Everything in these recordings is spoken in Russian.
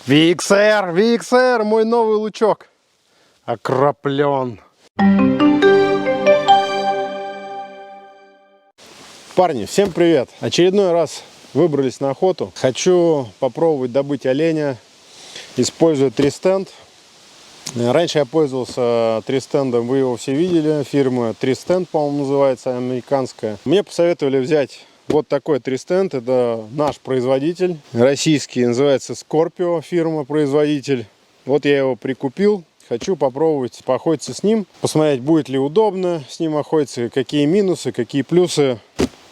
VXR, мой новый лучок. Окроплен. Парни, всем привет! Очередной раз выбрались на охоту. Хочу попробовать добыть оленя, используя тристенд. Раньше я пользовался тристендом, вы его все видели, фирма Тристенд, по-моему, называется, американская. Мне посоветовали взять вот такой тристенд, это наш производитель, российский, называется Scorpio, фирма-производитель. Вот я его прикупил, хочу попробовать поохотиться с ним, посмотреть, будет ли удобно с ним охотиться, какие минусы, какие плюсы.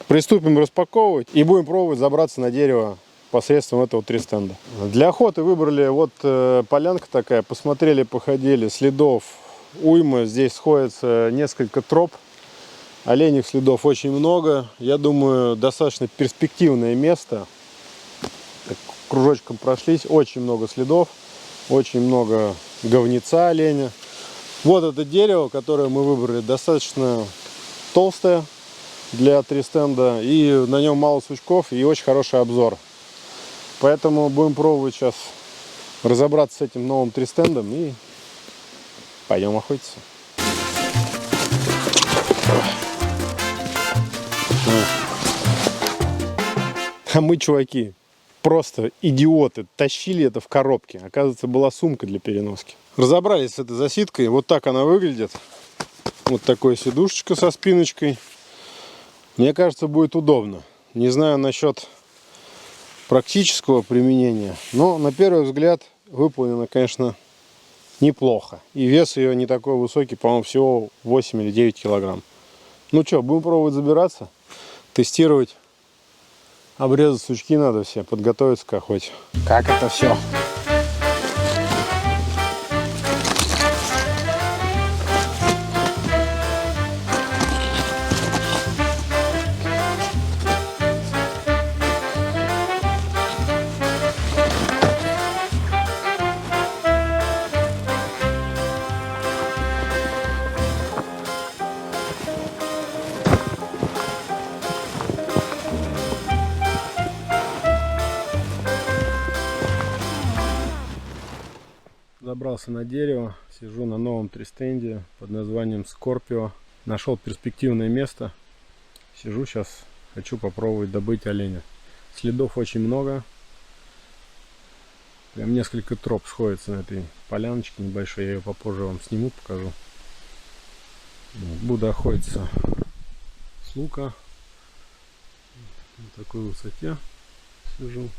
Приступим распаковывать и будем пробовать забраться на дерево посредством этого тристенда. Для охоты выбрали вот полянка такая, посмотрели, походили, следов уйма, здесь сходится несколько троп, оленьих следов очень много, я думаю, достаточно перспективное место. Так, кружочком прошлись, очень много следов, очень много говнеца оленя. Вот это дерево, которое мы выбрали, достаточно толстое для тристенда, и на нем мало сучков и очень хороший обзор. Поэтому будем пробовать сейчас разобраться с этим новым тристендом и пойдем охотиться. А мы, чуваки, просто идиоты, тащили это в коробке. Оказывается, была сумка для переноски. Разобрались с этой засидкой. Вот так она выглядит. Вот такая сидушечка со спиночкой. Мне кажется, будет удобно. Не знаю насчет практического применения, но на первый взгляд выполнено, конечно, неплохо. И вес ее не такой высокий, по-моему, всего 8 или 9 килограмм. Ну что, будем пробовать забираться, тестировать. Обрезать сучки надо все, подготовиться к охоте. Как это все? Забрался на дерево, сижу на новом тристенде под названием Scorpio. Нашел перспективное место. Сижу сейчас, хочу попробовать добыть оленя. Следов очень много. Прям несколько троп сходится на этой поляночке небольшой. Я ее попозже вам сниму, покажу. Буду охотиться с лука. На такой высоте сижу.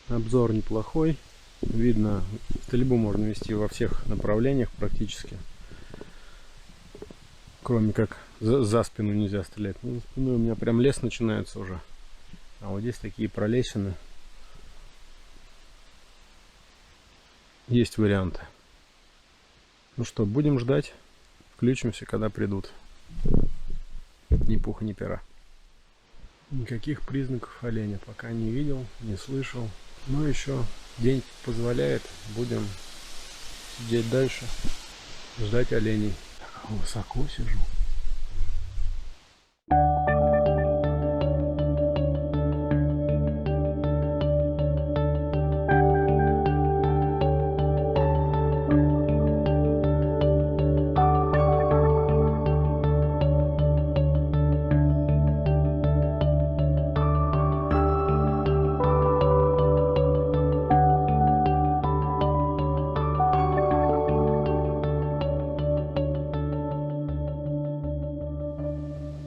Обзор неплохой. Видно, стрельбу можно вести во всех направлениях практически. Кроме как за спину нельзя стрелять. Ну, за спиной у меня прям лес начинается уже. А вот здесь такие пролесины. Есть варианты. Ну что, будем ждать. Включимся, когда придут. Ни пуха, ни пера. Никаких признаков оленя пока не видел, не слышал. Но еще день позволяет, будем сидеть дальше, ждать оленей. Так высоко сижу.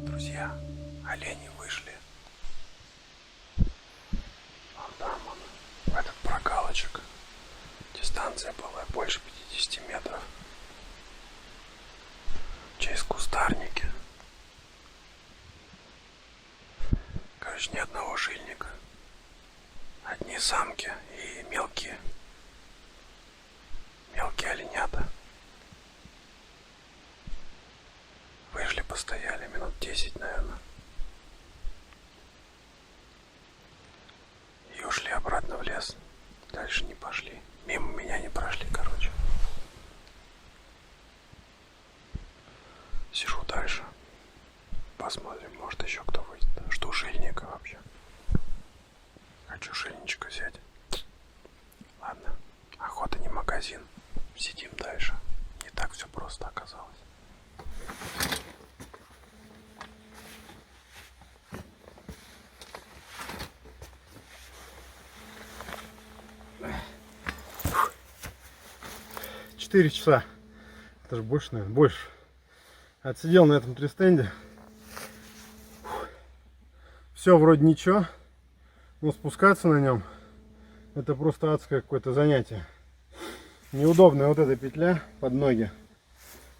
Друзья, олени вышли. Вон там он, в этот прогалочек. Дистанция была больше 50 метров. Через кустарники. Короче, ни одного шильника. Одни самки и мелкие оленята. Вышли, постояли минут 10, наверное. И ушли обратно в лес. Дальше не пошли. Мимо меня не прошли, короче. Сижу дальше. Посмотрим, может еще кто выйдет. Жду шильника вообще. Хочу шильничка взять. магазин. Сидим дальше. Не так все просто оказалось. Фух. 4 часа. Это же больше, наверное, больше. Отсидел на этом тристенде. Все вроде ничего. Но спускаться на нем это просто адское какое-то занятие. Неудобная вот эта петля под ноги.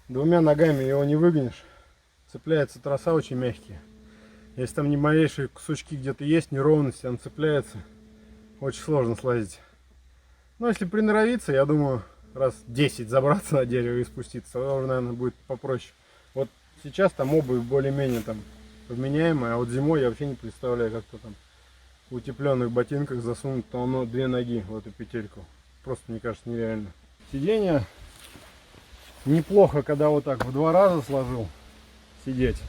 Двумя ногами его не выгонишь. Цепляется троса очень мягкие. Если там не малейшие кусочки где-то есть, неровности, он цепляется. Очень сложно слазить. Но если приноровиться, я думаю, раз 10 забраться на дерево и спуститься, то уже, наверное, будет попроще. Вот сейчас там обувь более-менее там вменяемая, а вот зимой я вообще не представляю, как-то там в утепленных ботинках засунуть то две ноги в эту петельку. Просто, мне кажется, нереально. Сиденье неплохо, когда вот так в 2 раза сложил сидеть.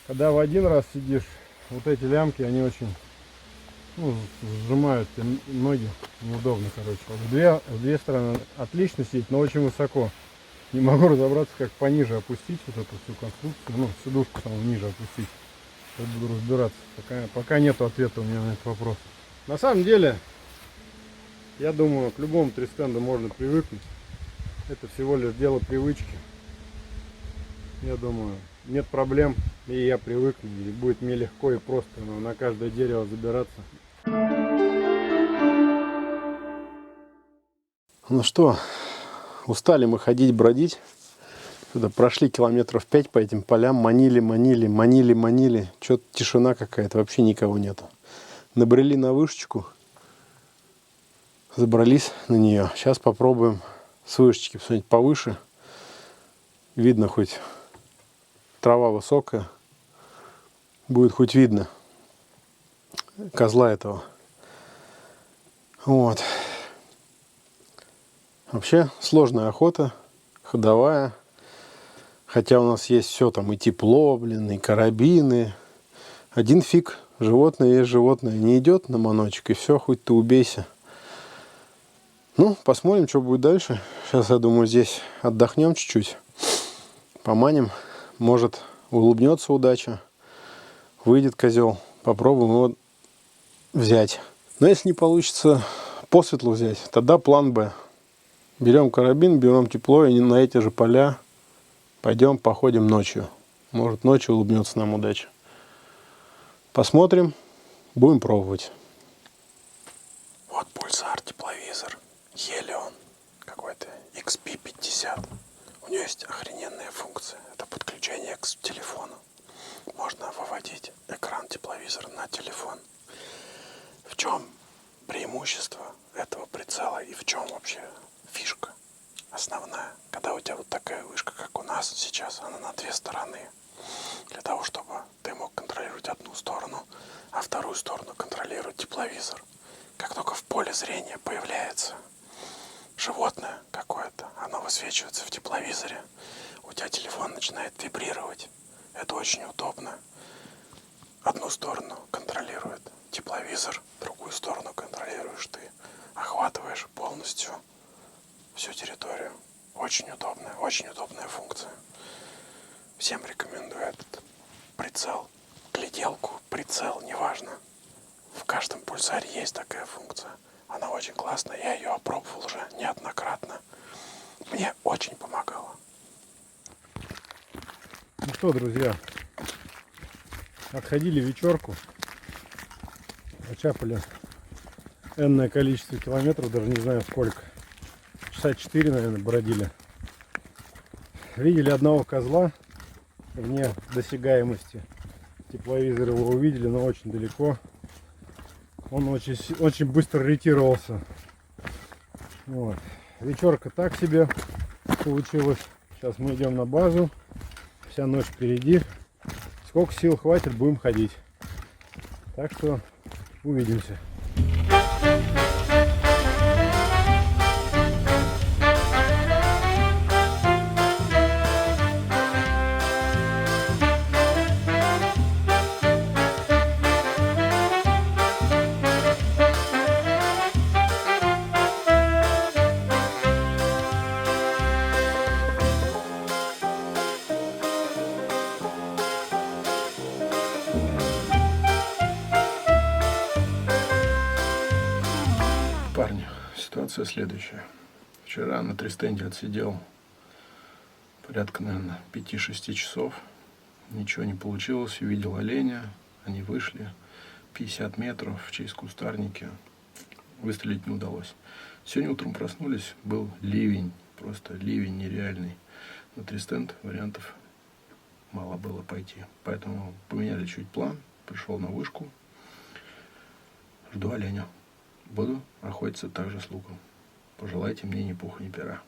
Когда в 1 раз сидишь, вот эти лямки, они очень сжимают ноги. Неудобно, короче. Вот в две стороны отлично сидеть, но очень высоко. Не могу разобраться, как пониже опустить вот эту всю конструкцию. Ну, сидушку саму ниже опустить. Я буду разбираться. Пока нету ответа у меня на этот вопрос. На самом деле, я думаю, к любому тристенду можно привыкнуть. Это всего лишь дело привычки. Я думаю, нет проблем, и я привыкну, и будет мне легко и просто на каждое дерево забираться. Ну что, устали мы ходить, бродить. Сюда прошли километров 5 по этим полям, манили. Что-то тишина какая-то, вообще никого нету. Набрели на вышечку, забрались на нее. Сейчас попробуем с вышечки посмотреть повыше. Видно хоть трава высокая, будет хоть видно козла этого. Вот. Вообще сложная охота, ходовая. Хотя у нас есть все там, и тепло, блин, и карабины. Один фиг, животное есть животное. Не идет на маночек, и все, хоть ты убейся. Ну, посмотрим, что будет дальше. Сейчас, я думаю, здесь отдохнем чуть-чуть. Поманим. Может, улыбнется удача. Выйдет козел. Попробуем его взять. Но если не получится посветло взять, тогда план Б. Берем карабин, берем тепло и на эти же поля пойдем походим ночью. Может, ночью улыбнется нам удача. Посмотрим. Будем пробовать. Вот пульсар, тепловизор. Helion. Какой-то XP50. У него есть охрененная функция. Это подключение к телефону. Можно выводить экран тепловизора на телефон. В чем преимущество этого прицела и в чем вообще фишка основная? Когда у тебя вот такая вышка, как у нас сейчас, она на 2 стороны. Для того, чтобы ты мог контролировать одну сторону, а вторую сторону контролировать тепловизор. Как только в поле зрения появляется животное какое-то, оно высвечивается в тепловизоре, у тебя телефон начинает вибрировать. Это очень удобно. Одну сторону контролирует тепловизор, другую сторону контролируешь ты. Охватываешь полностью всю территорию. Очень удобная функция. Всем рекомендую этот прицел, гляделку, прицел, неважно. В каждом пульсаре есть такая функция. Она очень классная, я ее опробовал уже неоднократно. Мне очень помогало. Ну что, друзья, отходили вечерку, очапали энное количество километров, даже не знаю сколько. Часа 4, наверное, бродили. Видели одного козла вне досягаемости. Тепловизор его увидели, но очень далеко. Он очень быстро ретировался. Вот. Вечерка так себе получилась. Сейчас мы идем на базу. Вся ночь впереди. Сколько сил хватит, будем ходить. Так что увидимся. Парни, ситуация следующая. Вчера на тристенде отсидел порядка, наверное, 5-6 часов. Ничего не получилось. Увидел оленя. Они вышли 50 метров через кустарники. Выстрелить не удалось. Сегодня утром проснулись. Был ливень. Просто ливень нереальный. На тристенд вариантов мало было пойти. Поэтому поменяли чуть план. Пришел на вышку. Жду оленя. Буду охотиться также с луком. Пожелайте мне ни пуха, ни пера.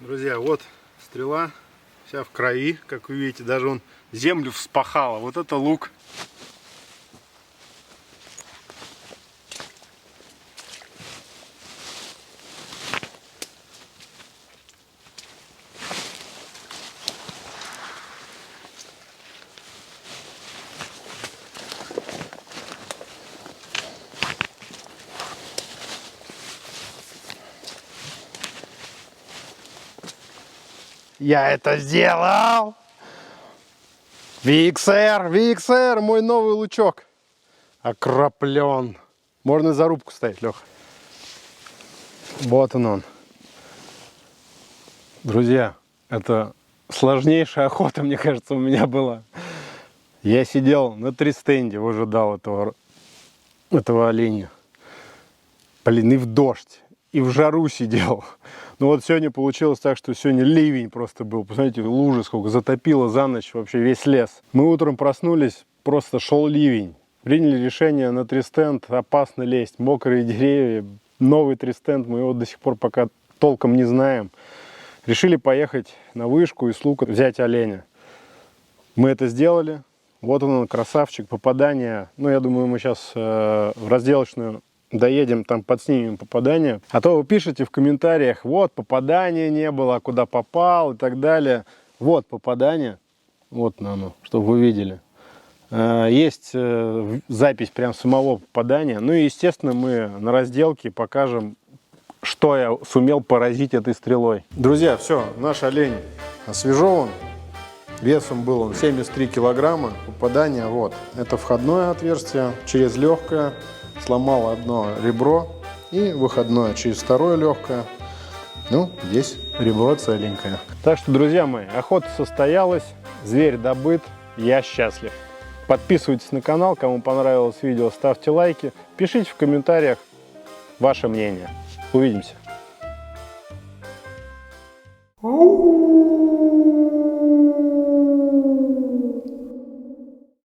Друзья, вот стрела, вся в крови, как вы видите, даже он землю вспахала. Вот это лук. Я это сделал! VXR, мой новый лучок. Окроплен. Можно зарубку ставить, Леха. Вот он. Друзья, это сложнейшая охота, мне кажется, у меня была. Я сидел на тристенде, ожидал этого оленя. Блин, и в дождь, и в жару сидел. Ну вот сегодня получилось так, что сегодня ливень просто был. Посмотрите, лужи сколько затопило за ночь вообще весь лес. Мы утром проснулись, просто шел ливень. Приняли решение на тристенд, опасно лезть, мокрые деревья. Новый тристенд, мы его до сих пор пока толком не знаем. Решили поехать на вышку и с лука взять оленя. Мы это сделали. Вот он, красавчик, попадание. Ну, я думаю, мы сейчас в разделочную доедем, там подснимем попадание. А то вы пишете в комментариях, вот, попадания не было, куда попал и так далее. Вот попадание. Вот оно, чтобы вы видели. Есть запись прям самого попадания. Ну и, естественно, мы на разделке покажем, что я сумел поразить этой стрелой. Друзья, все, наш олень освежеван. Весом был он 73 килограмма. Попадание вот. Это входное отверстие через легкое. Сломал одно ребро и выходное через второе легкое. Ну, здесь ребро целенькое. Так что, друзья мои, охота состоялась, зверь добыт, я счастлив. Подписывайтесь на канал, кому понравилось видео, ставьте лайки, пишите в комментариях ваше мнение. Увидимся.